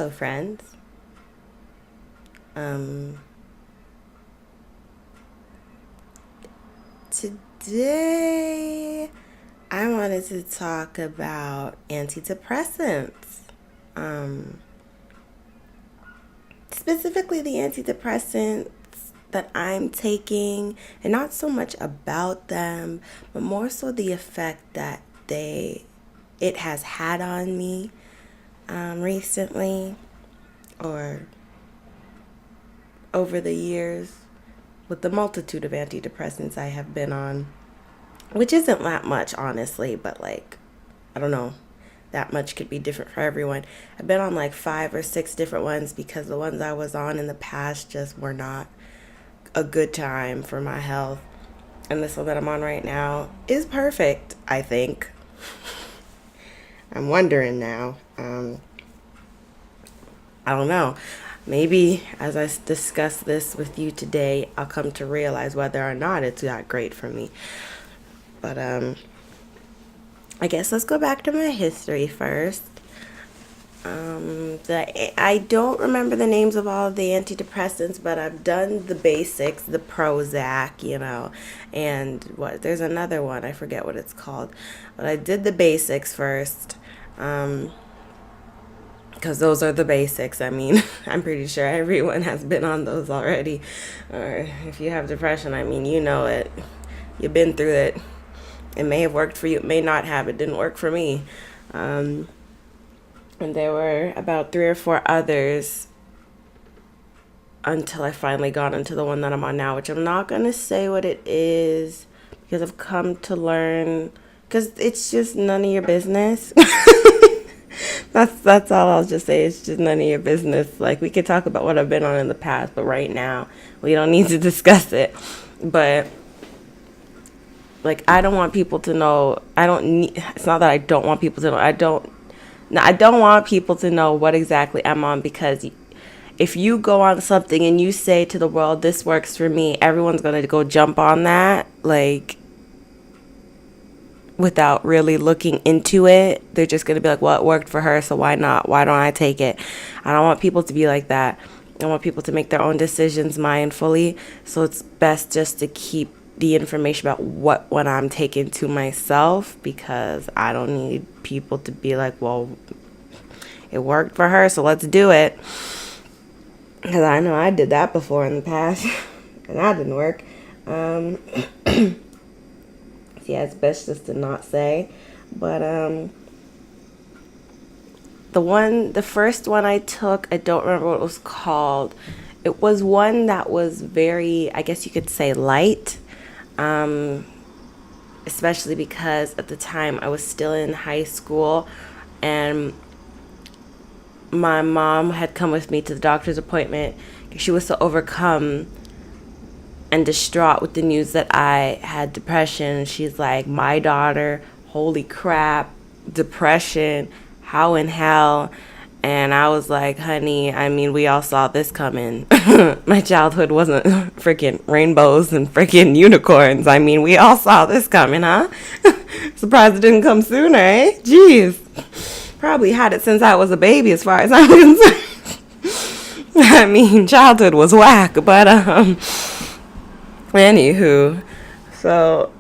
Hello, friends. Um, Today I wanted to talk about antidepressants. Um, Specifically the antidepressants that I'm taking, and not so much about them, but more so the effect that it has had on me recently or over the years with the multitude of antidepressants I have been on, which isn't that much, honestly, but like, I don't know, that much could be different for everyone. I've been on like 5 or 6 different ones because the ones I was on in the past just were not a good time for my health. And this one that I'm on right now is perfect, I think. I'm wondering now. I don't know. Maybe as I discuss this with you today, I'll come to realize whether or not it's that great for me. But I guess let's go back to my history first. I don't remember the names of all of the antidepressants, but I've done the basics, the Prozac, and there's another one, I forget what it's called. But I did the basics first, because those are the basics. I mean, I'm pretty sure everyone has been on those already. Or if you have depression, I mean, you know it. You've been through it. It may have worked for you, it may not have. It didn't work for me. And there were about 3 or 4 others until I finally got into the one that I'm on now, which I'm not going to say what it is because I've come to learn, because it's just none of your business. That's all I'll just say. It's just none of your business. Like, we could talk about what I've been on in the past, but right now we don't need to discuss it. But like, I don't want people to know. It's not that I don't want people to know. I don't want people to know what exactly I'm on, because if you go on something and you say to the world, this works for me, everyone's going to go jump on that, like, without really looking into it. They're just going to be like, well, it worked for her, so why not? Why don't I take it? I don't want people to be like that. I want people to make their own decisions mindfully. So it's best just to keep the information about what I'm taking to myself, because I don't need people to be like, well, it worked for her, so let's do it. Because I know I did that before in the past, and that didn't work. Yeah, it's best just to not say. But the first one I took, I don't remember what it was called. It was one that was very, I guess you could say, light. Especially because at the time I was still in high school, and my mom had come with me to the doctor's appointment. She was so overcome and distraught with the news that I had depression. She's like, my daughter, holy crap, depression, how in hell? And I was like, honey, I mean, we all saw this coming. My childhood wasn't freaking rainbows and freaking unicorns. I mean, we all saw this coming, huh? Surprised it didn't come sooner, eh? Jeez. Probably had it since I was a baby, as far as I'm concerned. I mean, childhood was whack, but anywho, so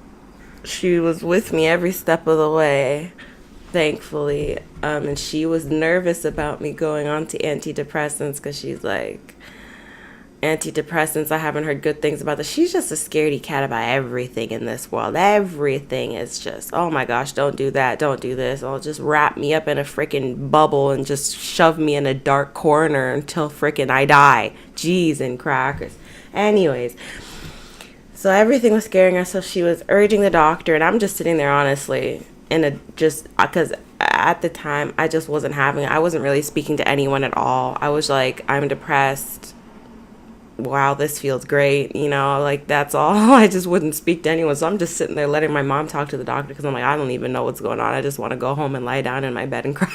she was with me every step of the way, thankfully, and she was nervous about me going on to antidepressants, because she's like, antidepressants, I haven't heard good things about this. She's just a scaredy cat about everything in this world. Everything is just, oh my gosh, don't do that, don't do this. I'll just wrap me up in a freaking bubble and just shove me in a dark corner until freaking I die. Jeez and crackers. Anyways, so everything was scaring her, so she was urging the doctor, and I'm just sitting there, honestly, because at the time, I just wasn't I wasn't really speaking to anyone at all. I was like, I'm depressed. Wow, this feels great. Like, that's all. I just wouldn't speak to anyone. So I'm just sitting there letting my mom talk to the doctor, because I'm like, I don't even know what's going on. I just want to go home and lie down in my bed and cry.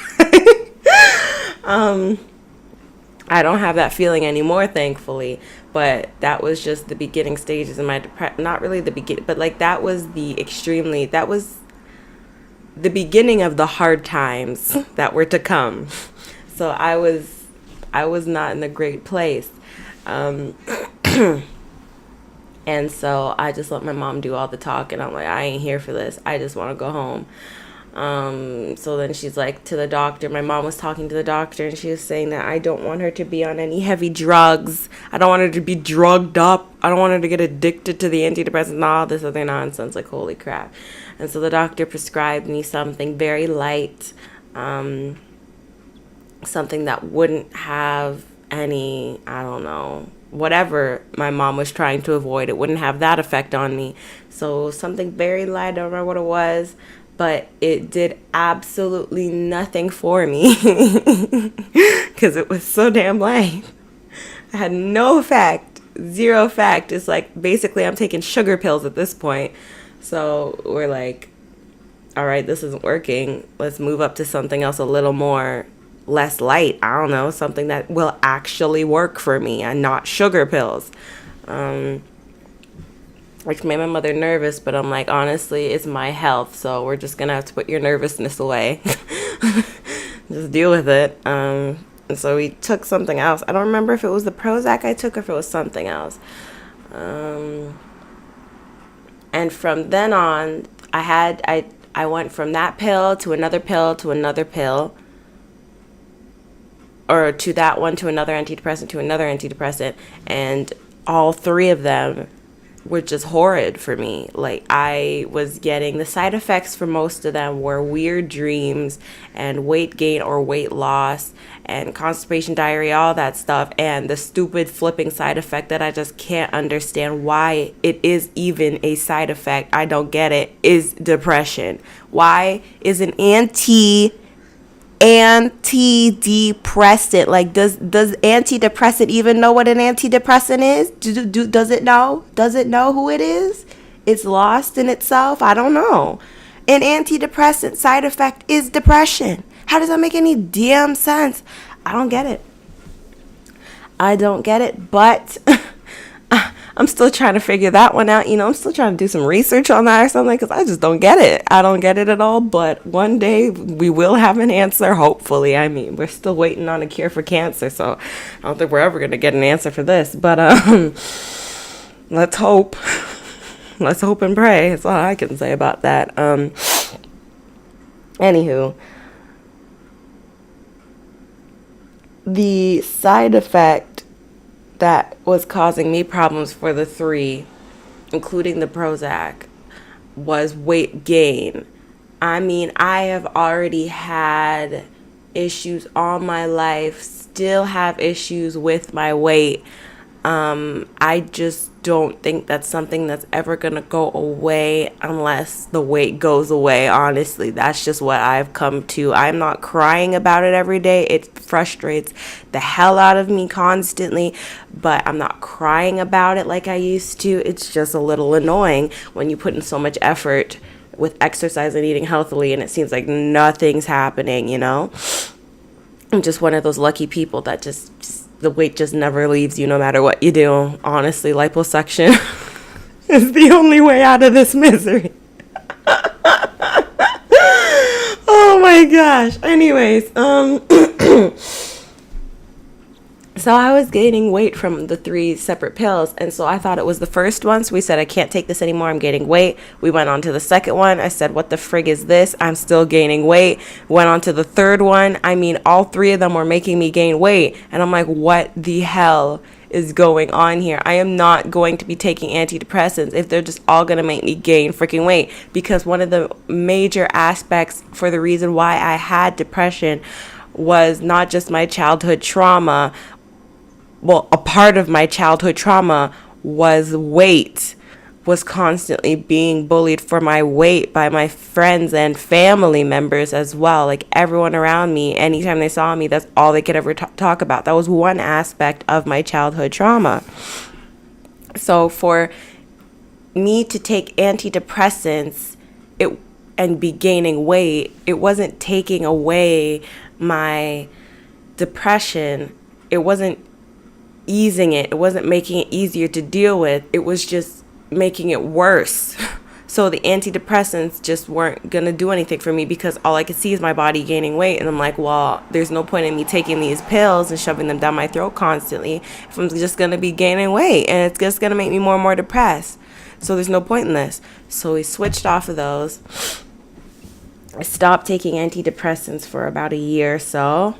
I don't have that feeling anymore, thankfully, but that was just the beginning stages of my depression. Not really the beginning, but like, that was the beginning of the hard times that were to come. So I was I was not in a great place. Um, and so I just let my mom do all the talking. I'm like, I ain't here for this. I just want to go home. So then she's like to the doctor. My mom was talking to the doctor and she was saying that I don't want her to be on any heavy drugs. I don't want her to be drugged up. I don't want her to get addicted to the antidepressants and all this other nonsense. Like, holy crap. And so the doctor prescribed me something very light, something that wouldn't have any, I don't know, whatever my mom was trying to avoid. It wouldn't have that effect on me. So something very light, I don't remember what it was, but it did absolutely nothing for me because it was so damn light. I had no effect, zero effect. It's like basically I'm taking sugar pills at this point. So we're like, all right, this isn't working. Let's move up to something else a little more less light. I don't know, something that will actually work for me and not sugar pills. Which made my mother nervous, but I'm like, honestly, it's my health, so we're just gonna have to put your nervousness away. Just deal with it. And so we took something else. I don't remember if it was the Prozac I took or if it was something else. And from then on, I went from that pill to another pill to another pill, or to that one to another antidepressant, and all three of them were just horrid for me. Like, I was getting the side effects for most of them were weird dreams and weight gain or weight loss and constipation, diarrhea, all that stuff. And the stupid flipping side effect that I just can't understand why it is even a side effect, I don't get it, is depression. Why is an antidepressant, like, does antidepressant even know what an antidepressant is? Does it know who it is? It's lost in itself. I don't know. An antidepressant side effect is depression. How does that make any damn sense? I don't get it, but I'm still trying to figure that one out. I'm still trying to do some research on that or something, because I just don't get it. I don't get it at all. But one day we will have an answer, hopefully. I mean, we're still waiting on a cure for cancer, so I don't think we're ever going to get an answer for this. But let's hope. Let's hope and pray. That's all I can say about that. Anywho, the side effect that was causing me problems for the three, including the Prozac, was weight gain. I mean, I have already had issues all my life, still have issues with my weight. I just don't think that's something that's ever going to go away unless the weight goes away. Honestly, that's just what I've come to. I'm not crying about it every day. It frustrates the hell out of me constantly, but I'm not crying about it like I used to. It's just a little annoying when you put in so much effort with exercise and eating healthily and it seems like nothing's happening, I'm just one of those lucky people that just the weight just never leaves you no matter what you do. Honestly, liposuction is the only way out of this misery. Oh my gosh. Anyways, so I was gaining weight from the 3 separate pills, and so I thought it was the first one. So we said, I can't take this anymore, I'm gaining weight. We went on to the second one. I said, what the frig is this? I'm still gaining weight. Went on to the third one. I mean, all 3 of them were making me gain weight, and I'm like, what the hell is going on here? I am not going to be taking antidepressants if they're just all going to make me gain freaking weight, because one of the major aspects for the reason why I had depression was not just my childhood trauma. Well, a part of my childhood trauma was weight, was constantly being bullied for my weight by my friends and family members as well. Like, everyone around me, anytime they saw me, that's all they could ever talk about. That was one aspect of my childhood trauma. So for me to take antidepressants and be gaining weight, it wasn't taking away my depression. It wasn't easing it. It wasn't making it easier to deal with. It was just making it worse. So the antidepressants just weren't going to do anything for me because all I could see is my body gaining weight. And I'm like, well, there's no point in me taking these pills and shoving them down my throat constantly if I'm just going to be gaining weight. And it's just going to make me more and more depressed. So there's no point in this. So we switched off of those. I stopped taking antidepressants for about a year or so.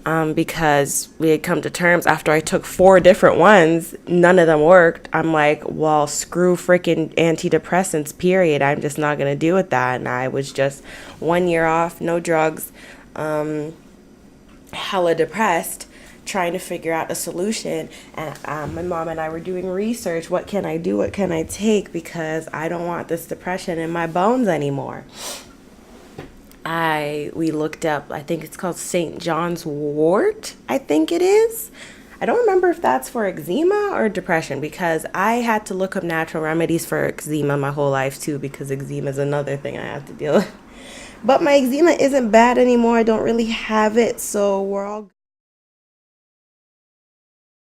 Because we had come to terms after I took 4 different ones, none of them worked. I'm like, well, screw freaking antidepressants, period. I'm just not going to deal with that. And I was just 1 year off, no drugs, hella depressed, trying to figure out a solution. And my mom and I were doing research. What can I do? What can I take? Because I don't want this depression in my bones anymore. We looked up, I think it's called St. John's wort, I think it is. I don't remember if that's for eczema or depression, because I had to look up natural remedies for eczema my whole life too, because eczema is another thing I have to deal with. But my eczema isn't bad anymore. I don't really have it, so we're all